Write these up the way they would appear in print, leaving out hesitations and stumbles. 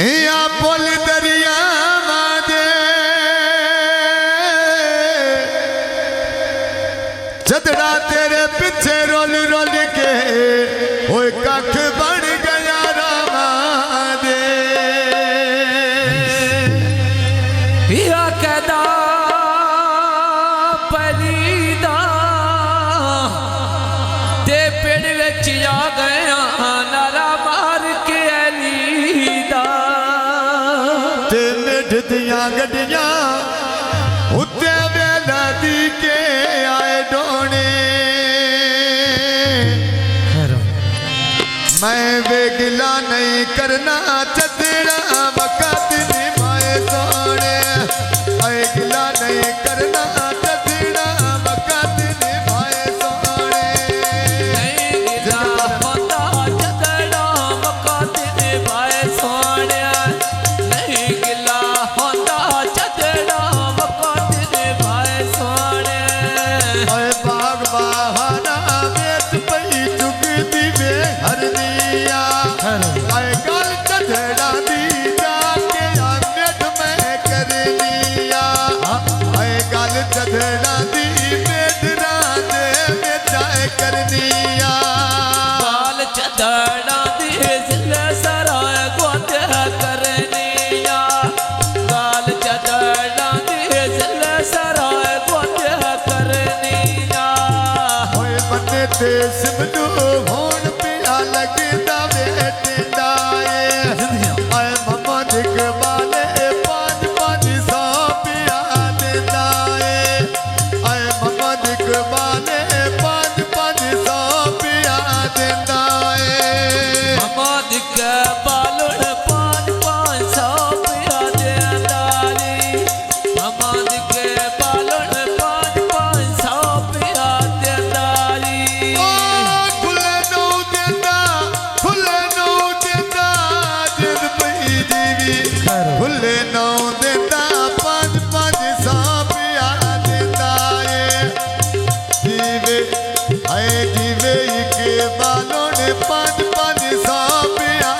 या पुल दरिया दे चदड़ा तेरे पीछे रोल रोल के ओए कख बन गया रामा दे या कदा पलीदा ते पेड़ विच आ गया नारा मार के अलीदा ते मिठ दियां गड्डियां उत्ते वेला दी के आए डोने मैं वे गिला नहीं करना चदड़ा वक़्त निभाए सोने मैं गिला नहीं करना चदड़ा वक़्त निभाए सोने नहीं गिला होता चदड़ा वक़्त निभाए सोने नहीं गिला होता चदड़ा वक़्त निभाए सोने ओए बाग बहाना बेच पई चुगदी वे हर दिया आए गल चदड़ा दी जाके मेट में कर लिया आए गल चदड़ा दी मेट दे में जाए कर दिया बाल चदड़ा दी जिले सराय गोद करनिया बाल चदड़ा दी जिले सराय गोद करनिया ओए बन्ने ते सिमटू होन पिया लगदा बेटदा आए मम्मा दिख वाले 5-5 पिया देता आए मम्मा दिख वाले 5-5 पिया देता ममा दिख बालुण 500 पिया देंदारी ममा दिख बालुण 500 पिया देंदारी खुले नो देता जिद पई दीवी खुले नो देता 5-5 पिया देता दीवे आए दीवे के बालों ने 5-5 पिया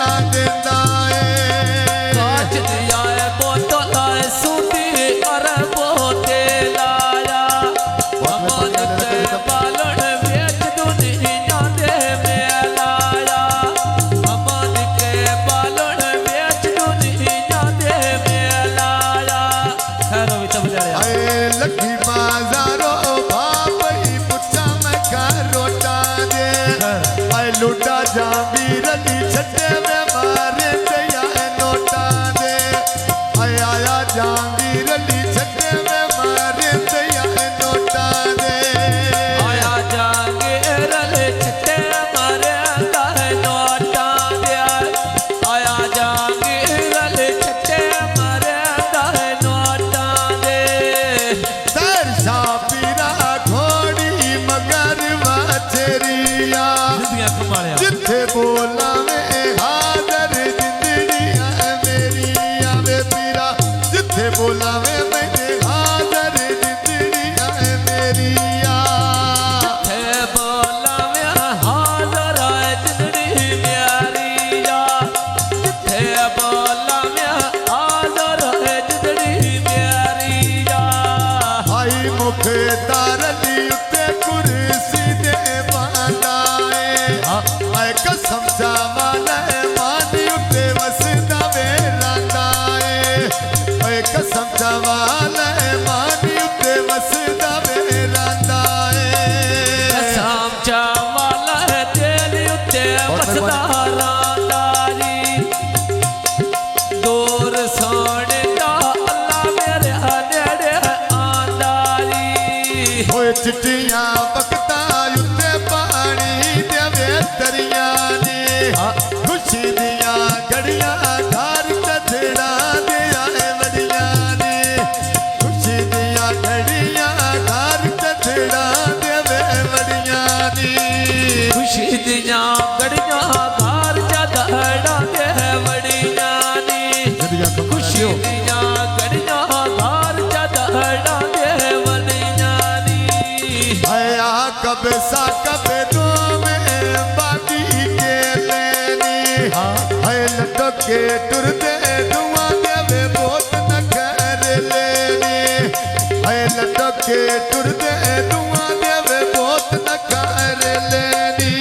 होए लटके टुरदे दुआ देवे बहुत नखर लेनी होए लटके टुरदे दुआ देवे बहुत नखर लेनी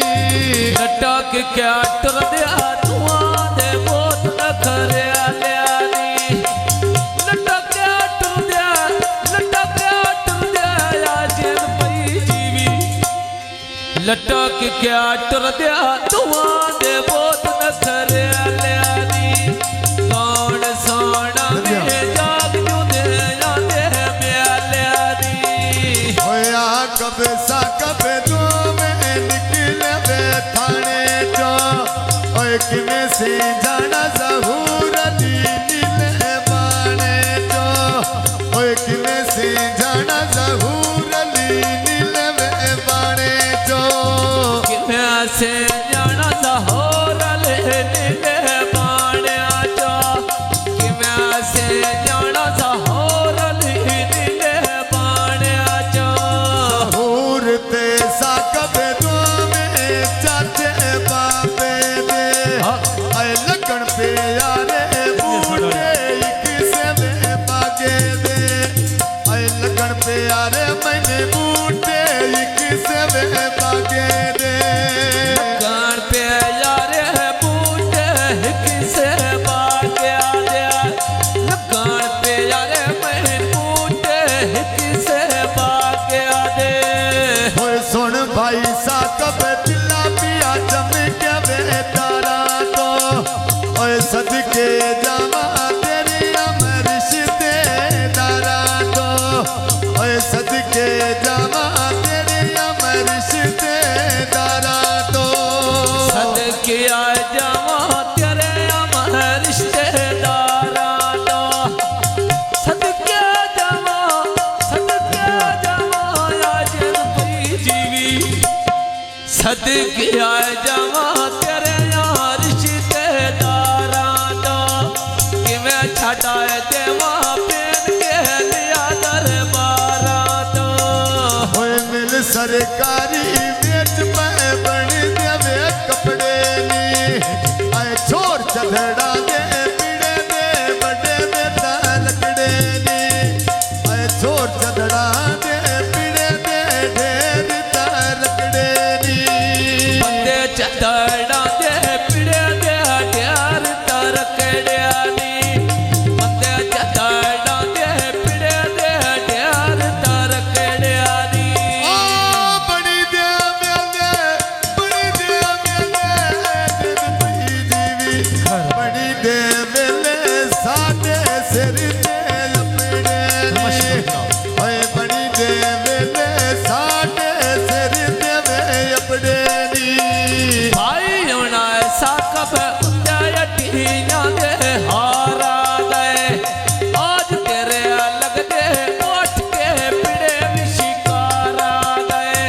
लटक क्या टुर दिया दुआ दे बहुत नखर लेनी लटक क्या टुर दिया आजन पई जीवी लटक क्या टुर दिया दुआ दे बहुत नखर लेनी कौन सोना में जाग जू दे जाते म्यालेनी होया कब सा कब दो में निकले वे थाने जो ओए किने से जाना ज़हूर दी नीले बाणे जो ओए किने से जाना ज़हूर दी नीले वे बाणे जो किमें से जाना ज़हूर नीले बाणे जो किमें से जाना ज़हूर नीले बाणे जो ज़हूर ते सा कब दो में चाचे बाबे दे आए लगन पे यारे बूटे किसे में बागे दे आए लगन पे यारे मैंने बूटे किसे में बागे दे गान पे यारे बूटे किसे बागे दे गान पे यारे मैं बूटे किसे बागे दे होए सुन भाई सा कब दिला पिया चमके वे तारा तो ओए सदके जावा तेरी अमर रिश्ते दारा तो ओए सदके जावा तेरी अमर रिश्ते दारा तो सदके आ जावा तेरे अमर रिश्तेदारा तो सदके आ जावा आजन पई जीवी सदके आ जावा तेरे यार रिश्तेदारा तो किवें छड़ाए देवा पेन के लिया दरबारा तो होए मिल सरकारी बेच पे बन देवे कपड़े नी आए छोर चढ़ड़ा दे पीड़े दे बड़े दे लकड़े नी आए छोर चढ़ड़ा दे पीड़े दे ढेर लकड़े नी बंदे चतड़ा दे पिड़े दे ढेर तरकड़ियानी बंदे चतड़ा दे पिड़े दे ढेर तरकड़ियानी ओ बड़ी दे मेले दिन पई जीवी बड़ी दे मेले साडे सिर ते लपड़े नी ओए बड़ी दे मेले साडे सिर ते वे अपड़े नी भाई होना ऐसा कब उन्हें टीना दे हारा गए आज तेरे अलग दे उठ के पिड़े भी शिकारा गए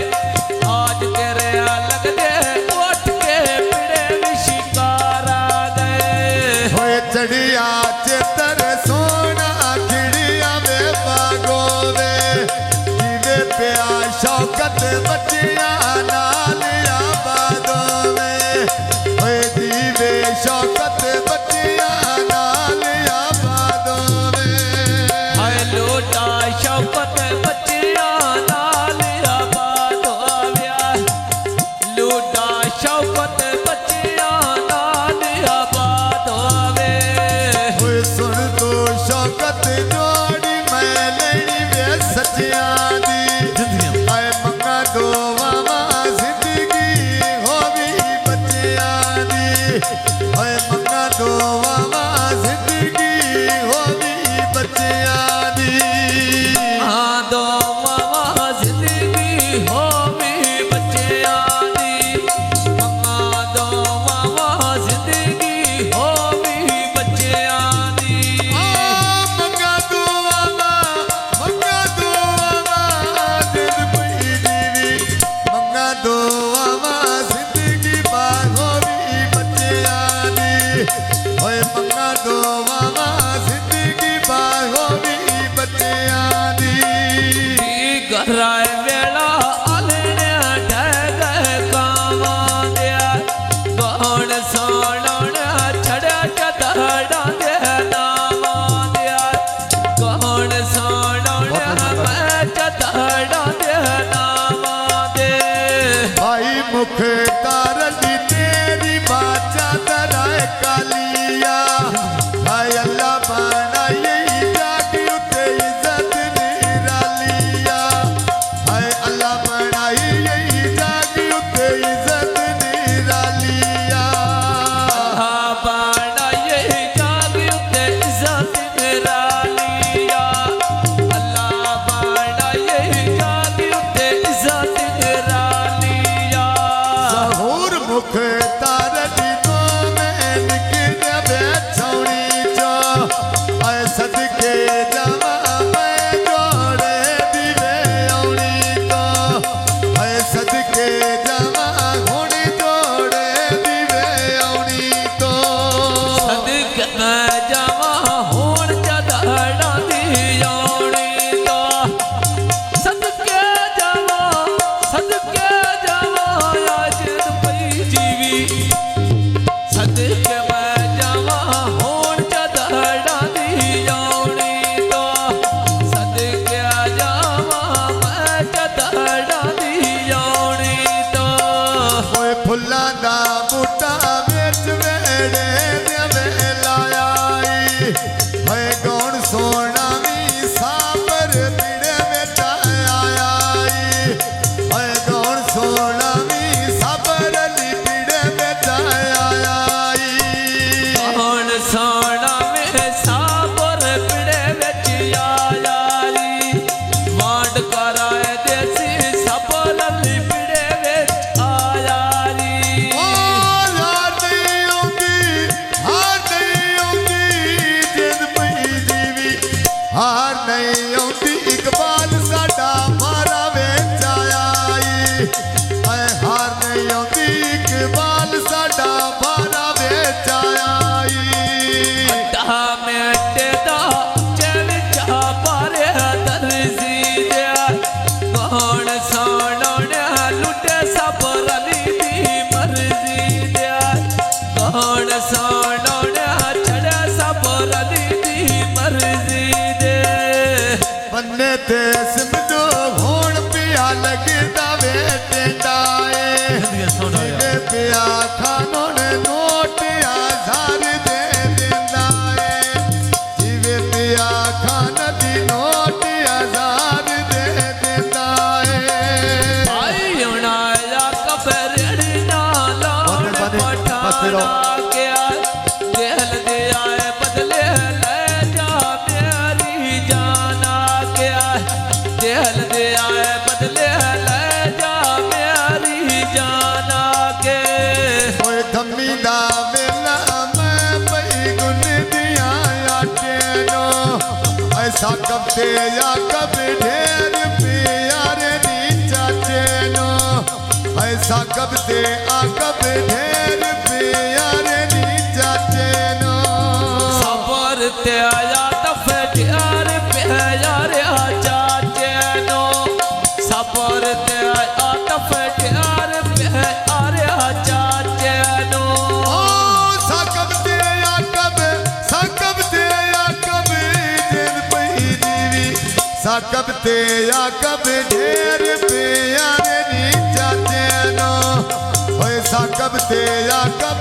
आज तेरे अलग दे उठ के पिड़े भी शिकारा गए होए चढ़िया चेतर सोना खिड़िया में बागोवे जीवे प्या शौकत बचिया नाल आबादोवे होए जीवे शौकत बचिया नाल आबादोवे हाय लोटा शौकत बचिया नाल आबाद होव्या लोटा शौकत बचिया नाल आबाद होवे होए सुन तो शौकत जोड़ी मैं लेनी वे सचिया दी आए मंगा दो मामा जिंदगी होवी बचिया दी आए मंगा दो मामा जिंदगी होवी बचिया दी हाँ दो मामा जिंदगी होवी बचिया दी मंगा दो मामा जिंदगी होवी बचिया दी मंगा दो मामा दिल पई जीवी मंगा दो मामा जिंदगी बार होवी बचिया दी होए मंगा मैं जावा होण चढ़ाड़ा दी आउणी तो सदके जावा आज पई जीवी सदके मैं जावा होण चढ़ाड़ा दी आउणी तो सदके जावा मैं चढ़ाड़ा दी आउणी तो ओए फुल्लां दा बूटा विच वेड़े दे वेला आई ओए कौन सोना वी साबर पीड़े विच आया आई ओए कौन सोना वी साबर ली पीड़े विच आया आई कौन सोना में साबर पिड़े विच आया री वांड कराए देसी साबर ली पिड़े विच आया री ओ यार नहीं आउंदी जिंद पई जीवी हार नहीं आउंदी इकबाल साडा मारा विच आया आई ऐ हार नहीं आउंदी इकबाल साडा मारा विच आया आई अड्डा मेटे दा चल जा पारे दरसी दे कौन सोना ने लुटे साबर ली दी मर्जी दे कौन सोना ने चढ़े साबर ली दी मर्जी दे बन्ने ते सिमदो होण पिया लगदा वे टेंडाए जिने पिया खानों ने नोट आधार दे देंदा है जिवे पिया खान दी नोट आधार दे देंदा है आई उनाया कबरेड़ी ना लाउन पठाना के जेल दे आए बदले ले जा मेरी जाना के जेल दे आए बदले ले जा मेरी जाना के ओए धम्मी दा वेला मैं पई गुन दिया आटे नो ऐसा कब ते या कब ढेर प्यार नी चाचे नो ऐसा कब ते आ कब ढेर प्यार नी चाचे नो सबर ते आया दफे यार प्यार चाचे नो सबर ते आया दफे यार प्यार चाचे नो ओ सकब ते या कब जिंद पई जीवी सकब ते या कब ढेर प्यार नी चाचे नो ओए सकब ते या कब